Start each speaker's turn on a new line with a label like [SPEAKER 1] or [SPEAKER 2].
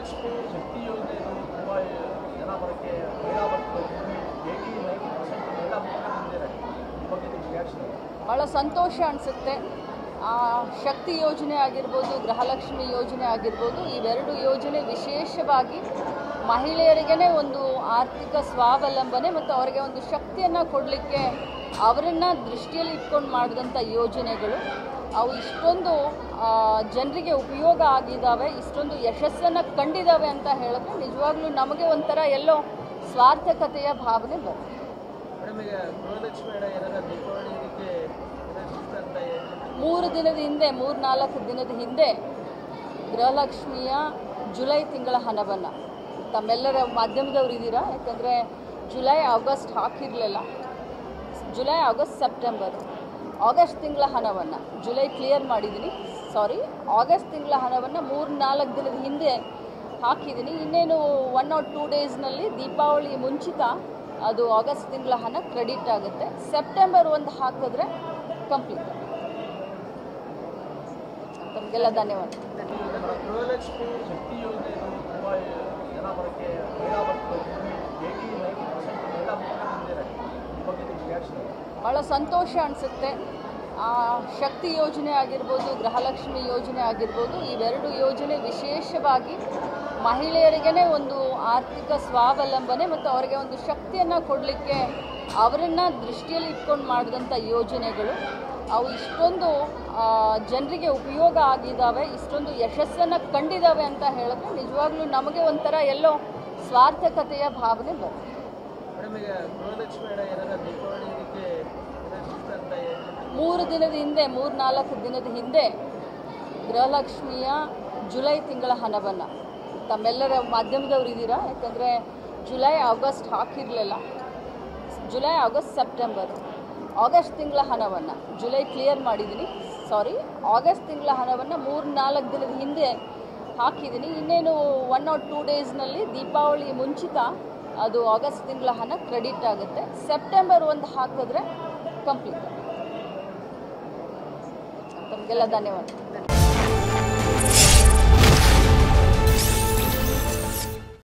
[SPEAKER 1] ಗೃಹಲಕ್ಷ್ಮಿ ಶಕ್ತಿ ಯೋಜನೆ ತುಂಬ ಜನ ಬರೋಕ್ಕೆ ಮಹಿಳಾ ವರ್ಗದಲ್ಲಿ 80-90% ಮಹಿಳಾ ಮುಖಂಡರಿದ್ದಾರೆ. ಈ ಬಗ್ಗೆ ನಿಮ್ಮ ರಿಯಾಕ್ಷನ್?
[SPEAKER 2] ಭಾಳ ಸಂತೋಷ ಅನಿಸುತ್ತೆ. ಶಕ್ತಿ ಯೋಜನೆ ಆಗಿರ್ಬೋದು, ಗೃಹಲಕ್ಷ್ಮಿ ಯೋಜನೆ ಆಗಿರ್ಬೋದು, ಇವೆರಡು ಯೋಜನೆ ವಿಶೇಷವಾಗಿ ಮಹಿಳೆಯರಿಗೇ ಒಂದು ಆರ್ಥಿಕ ಸ್ವಾವಲಂಬನೆ ಮತ್ತು ಅವರಿಗೆ ಒಂದು ಶಕ್ತಿಯನ್ನು ಕೊಡಲಿಕ್ಕೆ ಅವರನ್ನು ದೃಷ್ಟಿಯಲ್ಲಿ ಇಟ್ಕೊಂಡು ಮಾಡಿದಂಥ ಯೋಜನೆಗಳು. ಅವು ಇಷ್ಟೊಂದು ಜನರಿಗೆ ಉಪಯೋಗ ಆಗಿದ್ದಾವೆ, ಇಷ್ಟೊಂದು ಯಶಸ್ಸನ್ನು ಕಂಡಿದ್ದಾವೆ ಅಂತ ಹೇಳಿದ್ರೆ ನಿಜವಾಗ್ಲೂ ನಮಗೆ ಒಂಥರ ಎಲ್ಲೋ ಸ್ವಾರ್ಥಕತೆಯ ಭಾವನೆ ಬರುತ್ತೆ.
[SPEAKER 1] ಮೇಡಮ್, ಈಗ ಗೃಹಲಕ್ಷ್ಮಿ ಏನಾರ ದೀಪಾವಳಿ ಇದಕ್ಕೆ
[SPEAKER 2] 3 ದಿನದ ಹಿಂದೆ 3-4 ದಿನದ ಹಿಂದೆ ಗೃಹಲಕ್ಷ್ಮಿಯ ಜುಲೈ ತಿಂಗಳ ಹಣವನ್ನು ತಮ್ಮೆಲ್ಲರ ಮಾಧ್ಯಮದವರು ಇದ್ದೀರಾ, ಯಾಕಂದರೆ ಜುಲೈ ಆಗಸ್ಟ್ ಹಾಕಿರಲಿಲ್ಲ. ಜುಲೈ ಆಗಸ್ಟ್ ಸೆಪ್ಟೆಂಬರ್ ಆಗಸ್ಟ್ ತಿಂಗಳ ಹಣವನ್ನು ಜುಲೈ ಕ್ಲಿಯರ್ ಮಾಡಿದ್ದೀನಿ, ಆಗಸ್ಟ್ ತಿಂಗಳ ಹಣವನ್ನು 3-4 ದಿನದ ಹಿಂದೆ ಹಾಕಿದ್ದೀನಿ. ಇನ್ನೇನು 1 or 2 ಡೇಸ್ನಲ್ಲಿ ದೀಪಾವಳಿ ಮುಂಚಿತ ಅದು ಆಗಸ್ಟ್ ತಿಂಗಳ ಹಣ ಕ್ರೆಡಿಟ್ ಆಗುತ್ತೆ. ಸೆಪ್ಟೆಂಬರ್ 1 ಹಾಕಿದ್ರೆ ಕಂಪ್ಲೀಟ್. ತಮಗೆಲ್ಲ ಧನ್ಯವಾದ.
[SPEAKER 1] ಗೃಹಲಕ್ಷ್ಮಿ ಶಕ್ತಿ ಯೋಜನೆ ತುಂಬ ಜನ ಬರೋಕ್ಕೆ ಮಹಿಳಾ ವರ್ಗದಲ್ಲಿ 80-90% ಮಹಿಳಾ ಮುಖಂಡರಿದ್ದಾರೆ. ಈ ಬಗ್ಗೆ ನಿಮ್ಮ ರಿಯಾಕ್ಷನ್?
[SPEAKER 2] ಭಾಳ ಸಂತೋಷ ಅನಿಸುತ್ತೆ. ಶಕ್ತಿ ಯೋಜನೆ ಆಗಿರ್ಬೋದು, ಗೃಹಲಕ್ಷ್ಮಿ ಯೋಜನೆ ಆಗಿರ್ಬೋದು, ಇವೆರಡು ಯೋಜನೆ ವಿಶೇಷವಾಗಿ ಮಹಿಳೆಯರಿಗೇ ಒಂದು ಆರ್ಥಿಕ ಸ್ವಾವಲಂಬನೆ ಮತ್ತು ಅವರಿಗೆ ಒಂದು ಶಕ್ತಿಯನ್ನು ಕೊಡಲಿಕ್ಕೆ ಅವರನ್ನು ದೃಷ್ಟಿಯಲ್ಲಿ ಇಟ್ಕೊಂಡು ಮಾಡಿದಂಥ ಯೋಜನೆಗಳು. ಅವು ಇಷ್ಟೊಂದು ಜನರಿಗೆ ಉಪಯೋಗ ಆಗಿದ್ದಾವೆ, ಇಷ್ಟೊಂದು ಯಶಸ್ಸನ್ನು ಕಂಡಿದ್ದಾವೆ ಅಂತ ಹೇಳಿದ್ರೆ ನಿಜವಾಗ್ಲೂ ನಮಗೆ ಒಂಥರ ಎಲ್ಲೋ ಸ್ವಾರ್ಥಕತೆಯ ಭಾವನೆ ಬರುತ್ತೆ.
[SPEAKER 1] ಮೇಡಮ್, ಈಗ ಗೃಹಲಕ್ಷ್ಮಿ ಏನಾರ ದೀಪಾವಳಿ ಇದಕ್ಕೆ
[SPEAKER 2] 3 ದಿನದ ಹಿಂದೆ 3-4 ದಿನದ ಹಿಂದೆ ಗೃಹಲಕ್ಷ್ಮಿಯ ಜುಲೈ ತಿಂಗಳ ಹಣವನ್ನು ತಮ್ಮೆಲ್ಲರ ಮಾಧ್ಯಮದವರು ಇದ್ದೀರಾ, ಯಾಕಂದರೆ ಜುಲೈ ಆಗಸ್ಟ್ ಹಾಕಿರಲಿಲ್ಲ. ಜುಲೈ ಆಗಸ್ಟ್ ಸೆಪ್ಟೆಂಬರ್ ಆಗಸ್ಟ್ ತಿಂಗಳ ಹಣವನ್ನು ಜುಲೈ ಕ್ಲಿಯರ್ ಮಾಡಿದ್ದೀನಿ, ಆಗಸ್ಟ್ ತಿಂಗಳ ಹಣವನ್ನು 3-4 ದಿನದ ಹಿಂದೆ ಹಾಕಿದ್ದೀನಿ. ಇನ್ನೇನು 1 or 2 ಡೇಸ್ನಲ್ಲಿ ದೀಪಾವಳಿ ಮುಂಚಿತ ಅದು ಆಗಸ್ಟ್ ತಿಂಗಳ ಹಣ ಕ್ರೆಡಿಟ್ ಆಗುತ್ತೆ. ಸೆಪ್ಟೆಂಬರ್ 1 ಹಾಕಿದ್ರೆ ಕಂಪ್ಲೀಟ್. ತಮಗೆಲ್ಲ ಧನ್ಯವಾದ.